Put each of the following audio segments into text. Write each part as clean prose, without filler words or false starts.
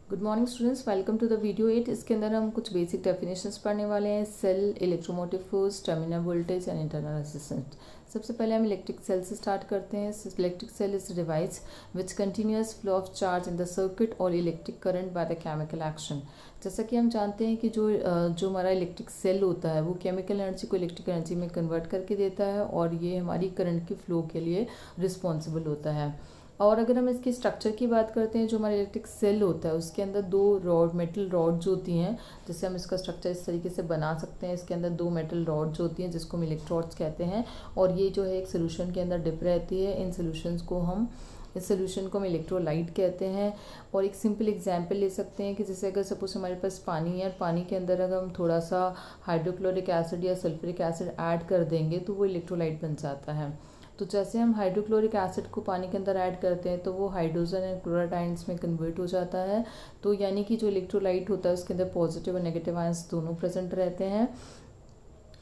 Good morning students, welcome to the video 8। इसके अंदर हम कुछ बेसिक डेफिनेशंस पढ़ने वाले हैं। Cell, electromotive force, terminal voltage and internal resistance. सबसे पहले हम इलेक्ट्रिक सेल से स्टार्ट करते हैं। Electric cell is device which continuous flow of charge in the circuit और electric current by the chemical action. जैसा कि हम जानते हैं कि जो हमारा इलेक्ट्रिक सेल होता है वो केमिकल एनर्जी को इलेक्ट्रिक एनर्जी में कन्वर्ट करके देता है और ये हमारी करंट की फ्लो के लिए रिस्पॉन्सिबल होता है। और अगर हम इसकी स्ट्रक्चर की बात करते हैं, जो हमारा इलेक्ट्रिक सेल होता है उसके अंदर दो मेटल रॉड जो होती हैं, जैसे हम इसका स्ट्रक्चर इस तरीके से बना सकते हैं। इसके अंदर दो मेटल रॉड जो होती हैं जिसको हम इलेक्ट्रोड्स कहते हैं, और ये जो है एक सोल्यूशन के अंदर डिप रहती है। इस सोल्यूशन को हम इलेक्ट्रोलाइट कहते हैं। और एक सिंपल एग्जांपल ले सकते हैं कि जैसे अगर सपोज हमारे पास पानी है और पानी के अंदर अगर हम थोड़ा सा हाइड्रोक्लोरिक एसिड या सल्फ्यूरिक एसिड ऐड कर देंगे तो वो इलेक्ट्रोलाइट बन जाता है। तो जैसे हम हाइड्रोक्लोरिक एसिड को पानी के अंदर ऐड करते हैं तो वो हाइड्रोजन एंड क्लोराइड आयंस में कन्वर्ट हो जाता है। तो यानी कि जो इलेक्ट्रोलाइट होता है उसके अंदर पॉजिटिव और नेगेटिव आयंस दोनों प्रेजेंट रहते हैं।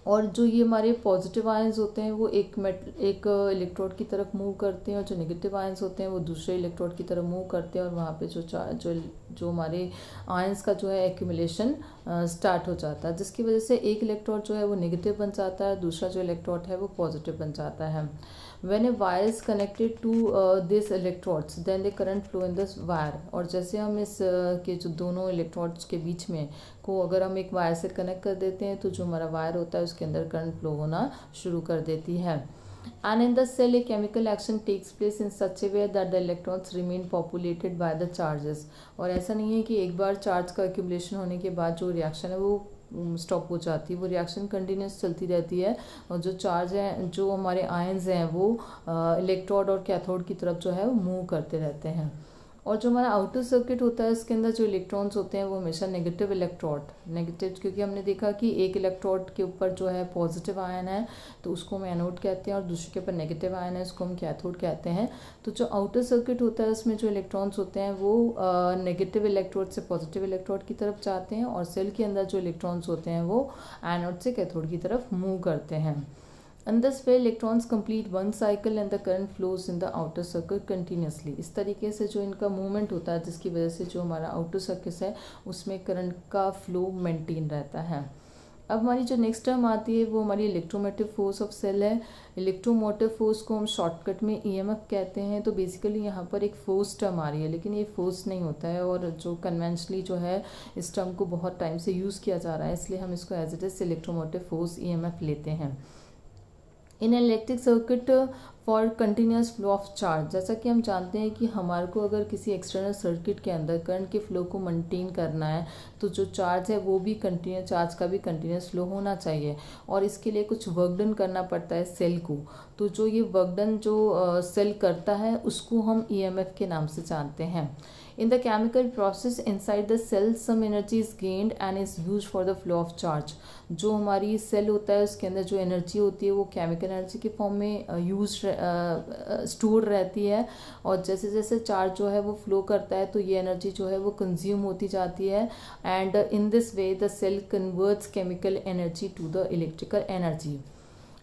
और जो ये हमारे पॉजिटिव आयंस होते हैं वो एक इलेक्ट्रोड की तरफ मूव करते हैं, और जो नेगेटिव आयंस होते हैं वो दूसरे इलेक्ट्रोड की तरफ मूव करते हैं, और वहाँ पे जो हमारे आयंस का जो है एक्यूमुलेशन स्टार्ट हो जाता है, जिसकी वजह से एक इलेक्ट्रोड जो है वो नेगेटिव बन जाता है, दूसरा जो इलेक्ट्रोड है वो पॉजिटिव बन जाता है। When a wire is connected to these electrodes, then the current flow in this wire। और जैसे हम इस के जो दोनों इलेक्ट्रोड्स के बीच में को अगर हम एक वायर से कनेक्ट कर देते हैं तो जो हमारा वायर होता है उसके अंदर करंट फ्लो होना शुरू कर देती है। And in the cell, a chemical action takes place in such a way that the electrons remain populated by the charges। और ऐसा नहीं है कि एक बार चार्ज का एक्यूमुलेशन होने के बाद जो रिएक्शन है वो स्टॉप हो जाती है, वो रिएक्शन कंटिन्यूस चलती रहती है। और जो चार्ज है, जो हमारे आयंस हैं, वो इलेक्ट्रोड और कैथोड की तरफ जो है वो मूव करते रहते हैं। और जो हमारा आउटर सर्किट होता है उसके अंदर जो इलेक्ट्रॉन्स होते हैं वो हमेशा नेगेटिव, क्योंकि हमने देखा कि एक इलेक्ट्रोड के ऊपर जो है पॉजिटिव आयन है तो उसको हम एनोड कहते हैं, और दूसरे के ऊपर नेगेटिव आयन है उसको हम कैथोड कहते हैं। तो जो आउटर सर्किट होता है उसमें जो इलेक्ट्रॉन्स होते हैं वो नेगेटिव इलेक्ट्रोड से पॉजिटिव इलेक्ट्रोड की तरफ जाते हैं, और सेल के अंदर जो इलेक्ट्रॉन्स होते हैं वो एनोड से कैथोड की तरफ मूव करते हैं। In this way, electrons complete one cycle and the current flows in the outer circuit continuously। इस तरीके से जो इनका मूवमेंट होता है जिसकी वजह से जो हमारा आउटर सर्किट है उसमें करंट का फ्लो मेंटेन रहता है। अब हमारी जो नेक्स्ट टर्म आती है वो हमारी इलेक्ट्रोमोटिव फोर्स ऑफ सेल है। इलेक्ट्रोमोटिव फोर्स को हम शॉर्टकट में ईएमएफ कहते हैं। तो बेसिकली यहाँ पर एक फोर्स टर्म आ रही है, लेकिन ये फोर्स नहीं होता है, और जो कन्वेंशनली जो है इस टर्म को बहुत टाइम से यूज़ किया जा रहा है, इसलिए हम इसको as it is electromotive force EMF लेते हैं। In electric circuit for continuous flow of charge, जैसा कि हम जानते हैं कि हमारे को अगर किसी एक्सटर्नल सर्किट के अंदर करंट के फ्लो को मेंटेन करना है तो जो चार्ज है वो भी चार्ज का भी कंटिन्यूस फ्लो होना चाहिए, और इसके लिए कुछ वर्क डन करना पड़ता है सेल को। तो जो ये वर्क डन जो सेल करता है उसको हम ईएमएफ के नाम से जानते हैं। In the chemical process inside the cell, some energy is gained and is used for the flow of charge। जो हमारी सेल होता है उसके अंदर जो एनर्जी होती है वो केमिकल एनर्जी के फॉर्म में स्टोर रहती है, और जैसे जैसे चार्ज जो है वो फ्लो करता है तो ये एनर्जी जो है वो कंज्यूम होती जाती है। And in this way the cell converts chemical energy to the electrical energy.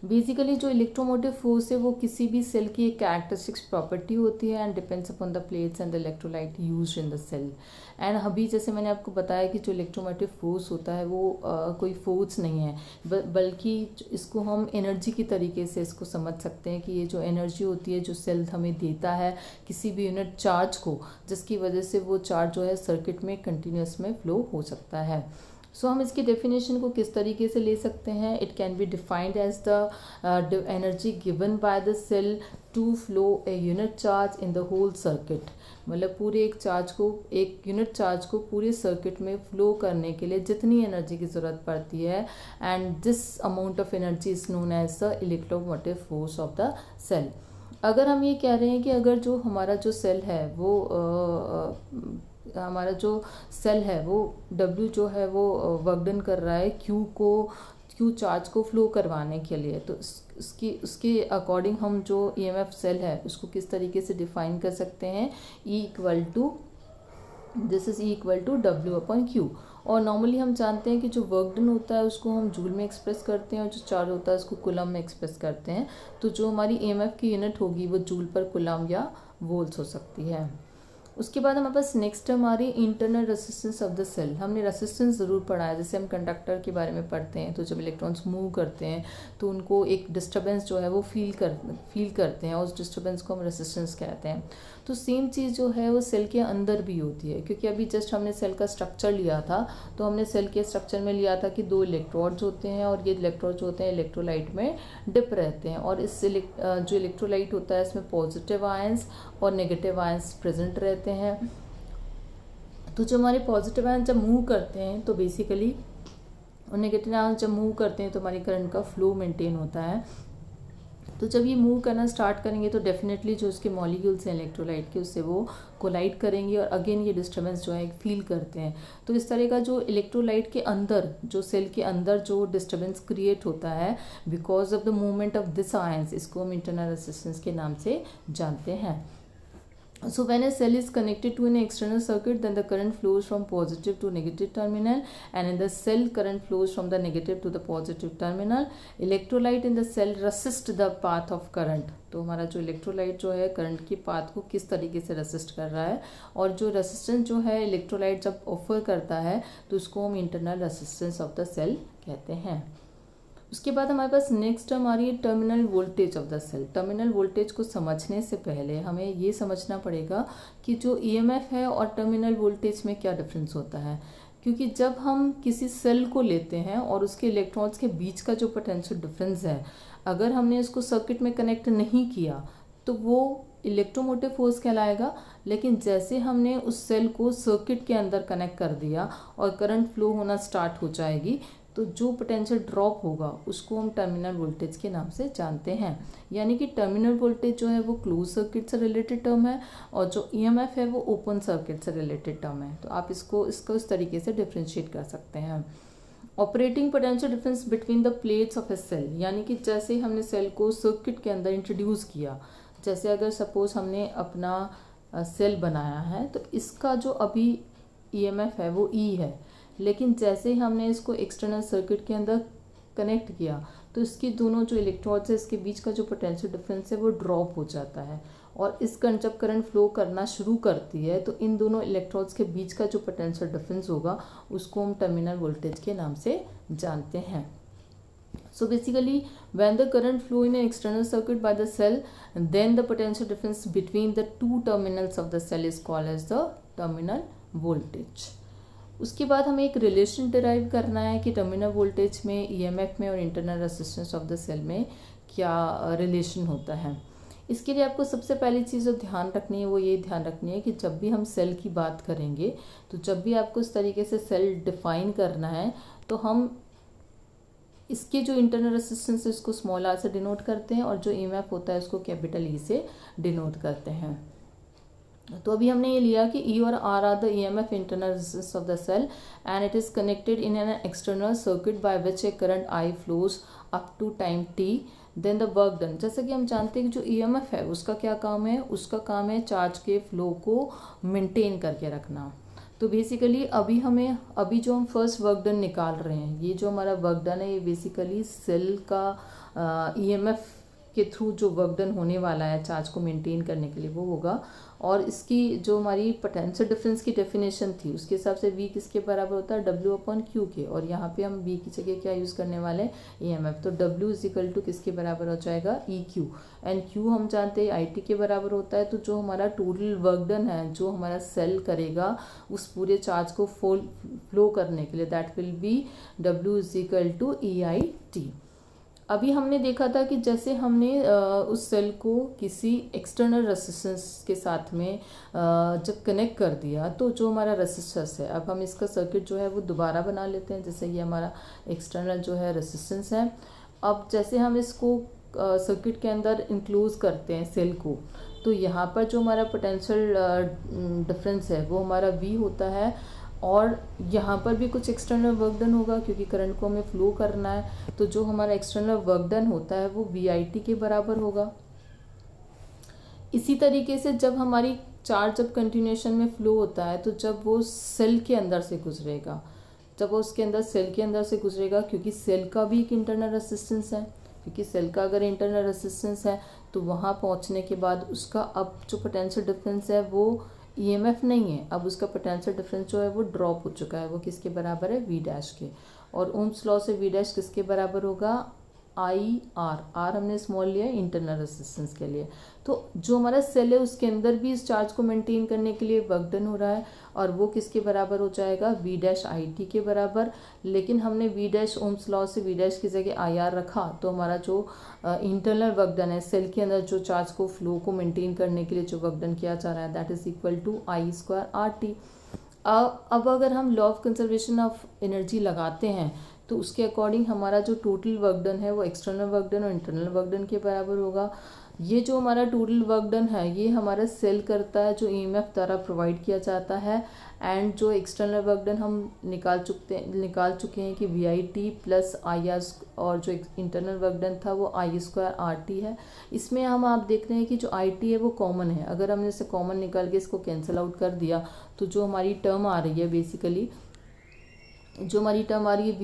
Basically जो इलेक्ट्रोमोटिव फोर्स है वो किसी भी सेल की एक कैरेक्टरिस्टिक्स प्रॉपर्टी होती है and depends upon the plates and the electrolyte used in the cell. And अभी जैसे मैंने आपको बताया कि जो इलेक्ट्रोमोटिव फोर्स होता है वो कोई फोर्स नहीं है, बल्कि इसको हम एनर्जी की तरीके से इसको समझ सकते हैं कि ये जो एनर्जी होती है जो सेल हमें देता है किसी भी यूनिट चार्ज को, जिसकी वजह से वो चार्ज जो है सर्किट में कंटिन्यूस में फ्लो हो सकता है। सो हम इसकी डेफिनेशन को किस तरीके से ले सकते हैं? It can be defined as the energy given by the cell to flow a unit charge in the whole circuit. मतलब पूरे एक यूनिट चार्ज को पूरे सर्किट में फ्लो करने के लिए जितनी एनर्जी की ज़रूरत पड़ती है, and this amount of energy is known as the electromotive force of the cell. अगर हम ये कह रहे हैं कि अगर जो हमारा जो सेल है वो हमारा जो सेल है वो W जो है वो वर्क डन कर रहा है Q चार्ज को फ्लो करवाने के लिए, तो उसके अकॉर्डिंग हम जो ईएमएफ सेल है उसको किस तरीके से डिफाइन कर सकते हैं? This is equal to W/Q। और नॉर्मली हम जानते हैं कि जो वर्क डन होता है उसको हम जूल में एक्सप्रेस करते हैं, और जो चार्ज होता है उसको कूलम में एक्सप्रेस करते हैं। तो जो हमारी ईएमएफ की यूनिट होगी वो जूल पर कूलम या वोल्ट्स हो सकती है। उसके बाद हमारे पास नेक्स्ट टर्म आ रही है internal resistance of the cell. हमने रेसिस्टेंस ज़रूर पढ़ा है, जैसे हम कंडक्टर के बारे में पढ़ते हैं, तो जब इलेक्ट्रॉन्स मूव करते हैं तो उनको एक डिस्टर्बेंस जो है वो फील करते हैं, और उस डिस्टर्बेंस को हम रेसिस्टेंस कहते हैं। तो सेम चीज़ जो है वो सेल के अंदर भी होती है, क्योंकि अभी जस्ट हमने सेल का स्ट्रक्चर लिया था, तो हमने सेल के स्ट्रक्चर में लिया था कि 2 इलेक्ट्रोड्स होते हैं, और ये इलेक्ट्रोड्स होते हैं इलेक्ट्रोलाइट में डिप रहते हैं, और इस जो इलेक्ट्रोलाइट होता है इसमें पॉजिटिव आयंस और नेगेटिव आयंस प्रेजेंट रहते हैं। तो जो हमारे पॉजिटिव आयंस जब मूव करते हैं तो बेसिकली, और नेगेटिव आयंस जब मूव करते हैं तो हमारी करंट का फ्लो मेंटेन होता है। तो जब ये मूव करना स्टार्ट करेंगे तो डेफिनेटली जो उसके मॉलिक्यूल्स हैं इलेक्ट्रोलाइट के, उससे वो कोलाइड करेंगे, और अगेन ये डिस्टर्बेंस जो है फील करते हैं। तो इस तरह का जो इलेक्ट्रोलाइट के अंदर, जो सेल के अंदर जो डिस्टर्बेंस क्रिएट होता है because of the movement of this ions, इसको हम इंटरनल रेसिस्टेंस के नाम से जानते हैं। So when a cell is connected to an external circuit, then the current flows from positive to negative terminal, and in the cell current flows from the negative to the positive terminal. Electrolyte in the cell resist the path of current. तो हमारा जो electrolyte जो है current की path को किस तरीके से रेसिस्ट कर रहा है, और जो रेसिस्टेंस जो है इलेक्ट्रोलाइट जब ऑफर करता है तो उसको हम internal resistance of the cell कहते हैं। उसके बाद हमारे पास नेक्स्ट टर्म आ रही है terminal voltage of the cell. Terminal voltage को समझने से पहले हमें ये समझना पड़ेगा कि जो ईएमएफ है और टर्मिनल वोल्टेज में क्या डिफरेंस होता है, क्योंकि जब हम किसी सेल को लेते हैं और उसके इलेक्ट्रॉन्स के बीच का जो पोटेंशियल डिफरेंस है, अगर हमने इसको सर्किट में कनेक्ट नहीं किया तो वो इलेक्ट्रोमोटिव फोर्स कहलाएगा। लेकिन जैसे हमने उस सेल को सर्किट के अंदर कनेक्ट कर दिया और करंट फ्लो होना स्टार्ट हो जाएगी, तो जो पोटेंशियल ड्रॉप होगा उसको हम टर्मिनल वोल्टेज के नाम से जानते हैं। यानी कि टर्मिनल वोल्टेज जो है वो क्लोज सर्किट से रिलेटेड टर्म है, और जो ईएमएफ है वो ओपन सर्किट से रिलेटेड टर्म है। तो आप इसको इस तरीके से डिफ्रेंशिएट कर सकते हैं। Operating potential difference between the plates of a cell, यानी कि जैसे हमने सेल को सर्किट के अंदर इंट्रोड्यूस किया, जैसे अगर सपोज हमने अपना सेल बनाया है तो इसका जो अभी ईएमएफ है वो ई है, लेकिन जैसे ही हमने इसको एक्सटर्नल सर्किट के अंदर कनेक्ट किया तो इसकी दोनों जो इलेक्ट्रोड्स है इसके बीच का जो पोटेंशियल डिफरेंस है वो ड्रॉप हो जाता है, और इस जब करंट फ्लो करना शुरू करती है तो इन दोनों इलेक्ट्रोड्स के बीच का जो पोटेंशियल डिफरेंस होगा उसको हम टर्मिनल वोल्टेज के नाम से जानते हैं। So basically when the current flow in an external circuit by the cell, then the potential difference between the two terminals of the cell is called as the terminal voltage. उसके बाद हमें एक relation derive करना है कि terminal voltage में, EMF में और internal resistance of the cell में क्या रिलेशन होता है। इसके लिए आपको सबसे पहली चीज़ जो ध्यान रखनी है वो ये ध्यान रखनी है कि जब भी हम सेल की बात करेंगे तो जब भी आपको इस तरीके से सेल डिफाइन करना है तो हम इसके जो इंटरनल रेसिस्टेंस है उसको स्मॉल आर से डिनोट करते हैं, और जो ईएमएफ होता है उसको कैपिटल ई से डिनोट करते हैं। तो अभी हमने ये लिया कि ई और R are the EMF internal resistance of the cell and it is connected in an external circuit by which a current I flows up to time T, then the work done. जैसे कि हम जानते हैं कि जो EMF है उसका क्या काम है, उसका काम है चार्ज के फ्लो को मेंटेन करके रखना। तो बेसिकली अभी जो हम फर्स्ट वर्क डन निकाल रहे हैं, ये जो हमारा वर्क डन है ये बेसिकली सेल का ईएमएफ के थ्रू जो वर्क डन होने वाला है चार्ज को मेंटेन करने के लिए वो होगा। और इसकी जो हमारी पोटेंशियल डिफरेंस की डेफिनेशन थी उसके हिसाब से V किसके बराबर होता है, W/Q के, और यहाँ पे हम V की जगह क्या यूज़ करने वाले हैं, EMF। तो W = किसके बराबर हो जाएगा, EQ, एंड Q हम जानते हैं IT के बराबर होता है। तो जो हमारा टोटल वर्क डन है, जो हमारा सेल करेगा उस पूरे चार्ज को फ्लो करने के लिए, that will be W = EIT। अभी हमने देखा था कि जैसे हमने उस सेल को किसी एक्सटर्नल रेसिस्टेंस के साथ में जब कनेक्ट कर दिया तो जो हमारा रेसिस्टेंस है, अब हम इसका सर्किट जो है वो दोबारा बना लेते हैं। जैसे ये हमारा एक्सटर्नल जो है रेसिस्टेंस है, अब जैसे हम इसको सर्किट के अंदर इंक्लूज करते हैं सेल को, तो यहाँ पर जो हमारा पोटेंशियल डिफरेंस है वो हमारा V होता है, और यहाँ पर भी कुछ एक्सटर्नल वर्क डन होगा क्योंकि करंट को हमें फ्लो करना है। तो जो हमारा एक्सटर्नल वर्क डन होता है वो VIT के बराबर होगा। इसी तरीके से जब हमारी चार्ज जब कंटिन्यूएशन में फ्लो होता है तो जब वो सेल के अंदर से गुजरेगा, जब वो उसके अंदर सेल के अंदर से गुजरेगा, क्योंकि सेल का भी एक इंटरनल रेसिस्टेंस है, क्योंकि सेल का अगर इंटरनल रेसिस्टेंस है तो वहाँ पहुँचने के बाद उसका अब जो पोटेंशियल डिफरेंस है वो ईएमएफ नहीं है, अब उसका पोटेंशियल डिफरेंस जो है वो ड्रॉप हो चुका है, वो किसके बराबर है, वी डैश के। और ओम्स लॉ से वी डैश किसके बराबर होगा, आई आर, आर हमने स्मॉल लिया है इंटरनल रेजिस्टेंस के लिए। तो जो हमारा सेल है उसके अंदर भी इस चार्ज को मेंटेन करने के लिए वर्क डन हो रहा है, और वो किसके बराबर हो जाएगा, वी डैश आई टी के बराबर। लेकिन हमने वी डैश ओम्स लॉ से वी डैश की जगह आई आर रखा, तो हमारा जो इंटरनल वर्क डन है सेल के अंदर, जो चार्ज को फ्लो को मेंटेन करने के लिए जो वर्क डन किया जा रहा है, that is equal to I square R T. अब अगर हम law of conservation of energy लगाते हैं तो उसके अकॉर्डिंग हमारा जो टोटल वर्क डन है वो एक्सटर्नल वर्क डन और इंटरनल वर्क डन के बराबर होगा। ये जो हमारा टोटल वर्क डन है ये हमारा सेल करता है, जो ईएमएफ द्वारा प्रोवाइड किया जाता है, एंड जो एक्सटर्नल वर्क डन हम निकाल चुके हैं कि V I T plus I R, और जो इंटरनल वर्क डन था वो आई स्क्वायर आर टी है। इसमें आप देख रहे हैं कि जो आई टी है वो कॉमन है, अगर हमने इसे कॉमन निकाल के इसको कैंसिल आउट कर दिया तो जो हमारी टर्म आ रही है, बेसिकली जो हमारी टर्म आ रही है,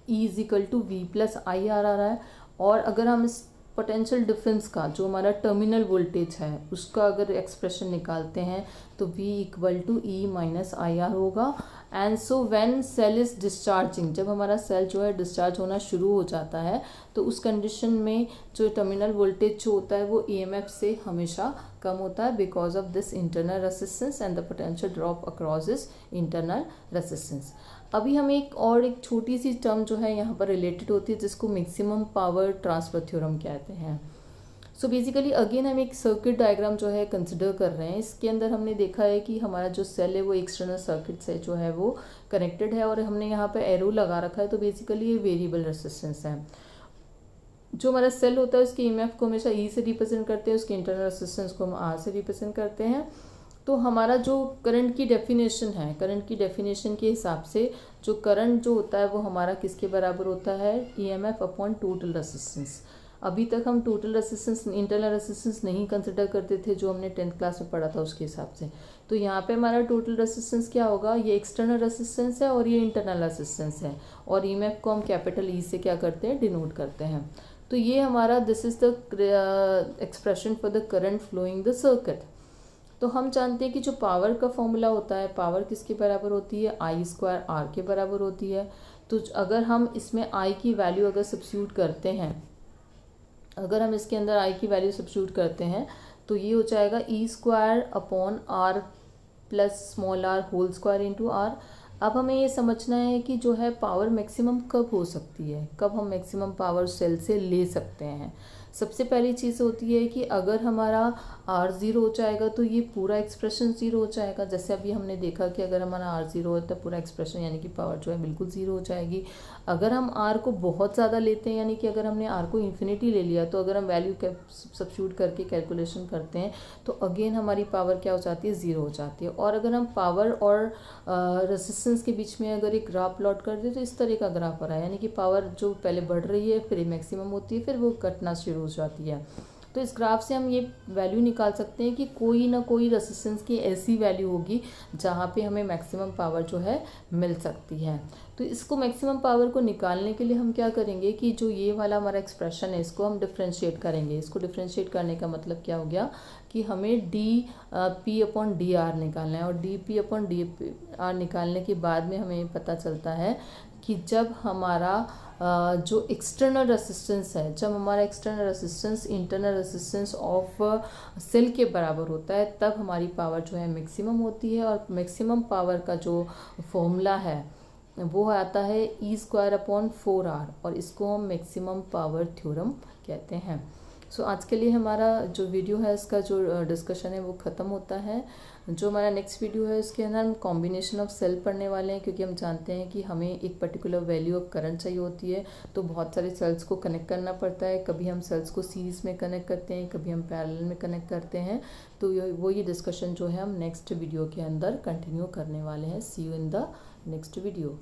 E is equal to V plus I R आ रहा है। और अगर हम इस पोटेंशियल डिफरेंस का जो हमारा टर्मिनल वोल्टेज है उसका अगर एक्सप्रेशन निकालते हैं तो V equal to E minus I R होगा। And so when cell is discharging, जब हमारा सेल जो है डिस्चार्ज होना शुरू हो जाता है तो उस कंडीशन में जो टर्मिनल वोल्टेज जो होता है वो ईएमएफ से हमेशा कम होता है, because of this internal resistance and the potential drop across this internal resistance. अभी हम एक छोटी सी टर्म जो है यहाँ पर रिलेटेड होती है जिसको मैक्सिमम पावर ट्रांसफर थ्योरम कहते हैं। सो बेसिकली अगेन हम एक सर्किट डायग्राम जो है कंसिडर कर रहे हैं। इसके अंदर हमने देखा है कि हमारा जो सेल है वो एक्सटर्नल सर्किट से जो है वो कनेक्टेड है, और हमने यहाँ पे एरो लगा रखा है, तो बेसिकली ये वेरिएबल रेजिस्टेंस है। जो हमारा सेल होता है उसके ईएमएफ को हमेशा ई से रिप्रेजेंट करते हैं, उसके इंटरनल रेजिस्टेंस को हम आर से रिप्रेजेंट करते हैं। तो हमारा जो करंट की डेफिनेशन है, करंट की डेफिनेशन के हिसाब से जो करंट जो होता है वो हमारा किसके बराबर होता है, ईएमएफ अपॉन टोटल रेजिस्टेंस। अभी तक हम टोटल रेजिस्टेंस, इंटरनल रेजिस्टेंस नहीं कंसिडर करते थे, जो हमने 10th क्लास में पढ़ा था उसके हिसाब से। तो यहाँ पे हमारा टोटल रेजिस्टेंस क्या होगा, ये एक्सटर्नल रेजिस्टेंस है और ये इंटरनल रेजिस्टेंस है, और ईएमएफ को हम कैपिटल ई से क्या करते हैं, डिनोट करते हैं। तो ये हमारा this is the expression for the current flowing the circuit. तो हम जानते हैं कि जो पावर का फॉर्मूला होता है, पावर किसके बराबर होती है, आई स्क्वायर आर के बराबर होती है। तो अगर हम इसमें आई की वैल्यू अगर सब्स्टिट्यूट करते हैं, अगर हम इसके अंदर आई की वैल्यू सब्स्टिट्यूट करते हैं तो ये हो जाएगा E square upon R plus small R whole square into R. अब हमें ये समझना है कि जो है पावर मैक्सिमम कब हो सकती है, कब हम मैक्सिमम पावर सेल से ले सकते हैं। सबसे पहली चीज़ होती है कि अगर हमारा आर ज़ीरो हो जाएगा तो ये पूरा एक्सप्रेशन ज़ीरो हो जाएगा। जैसे अभी हमने देखा कि अगर हमारा आर ज़ीरो है तो पूरा एक्सप्रेशन यानी कि पावर जो है बिल्कुल ज़ीरो हो जाएगी। अगर हम आर को बहुत ज़्यादा लेते हैं, यानी कि अगर हमने आर को इन्फिनिटी ले लिया, तो अगर हम वैल्यू सब्स्टिट्यूट करके कैलकुलेशन करते हैं तो अगेन हमारी पावर क्या हो जाती है, ज़ीरो हो जाती है। और अगर हम पावर और रेजिस्टेंस के बीच में अगर एक ग्राफ प्लॉट कर दें तो इस तरह का ग्राफ आ रहा है, यानी कि पावर जो पहले बढ़ रही है फिर मैक्सिमम होती है, फिर वो कटना शुरू हो जाती है। तो इस ग्राफ से हम ये वैल्यू निकाल सकते हैं कि कोई ना कोई रेजिस्टेंस की ऐसी वैल्यू होगी जहाँ पे हमें मैक्सिमम पावर जो है मिल सकती है। तो इसको मैक्सिमम पावर को निकालने के लिए हम क्या करेंगे कि जो ये वाला हमारा एक्सप्रेशन है इसको हम डिफ्रेंशिएट करेंगे। इसको डिफ्रेंशिएट करने का मतलब क्या हो गया कि हमें D P upon D R निकालना है, और D P upon D R निकालने के बाद में हमें पता चलता है कि जब हमारा जो एक्सटर्नल रेजिस्टेंस है, जब हमारा external resistance internal resistance of cell के बराबर होता है, तब हमारी पावर जो है मैक्सिमम होती है। और मैक्सिमम पावर का जो फॉर्मूला है वो आता है ई स्क्वायर अपॉन 4r, और इसको हम मैक्सिमम पावर थ्योरम कहते हैं। सो आज के लिए हमारा जो वीडियो है इसका जो डिस्कशन है वो ख़त्म होता है। जो हमारा नेक्स्ट वीडियो है उसके अंदर हम कॉम्बिनेशन ऑफ सेल पढ़ने वाले हैं, क्योंकि हम जानते हैं कि हमें एक पर्टिकुलर वैल्यू ऑफ करंट चाहिए होती है, तो बहुत सारे सेल्स को कनेक्ट करना पड़ता है। कभी हम सेल्स को सीरीज़ में कनेक्ट करते हैं, कभी हम पैरेलल में कनेक्ट करते हैं। तो ये डिस्कशन जो है हम नेक्स्ट वीडियो के अंदर कंटिन्यू करने वाले हैं। See you in the next video.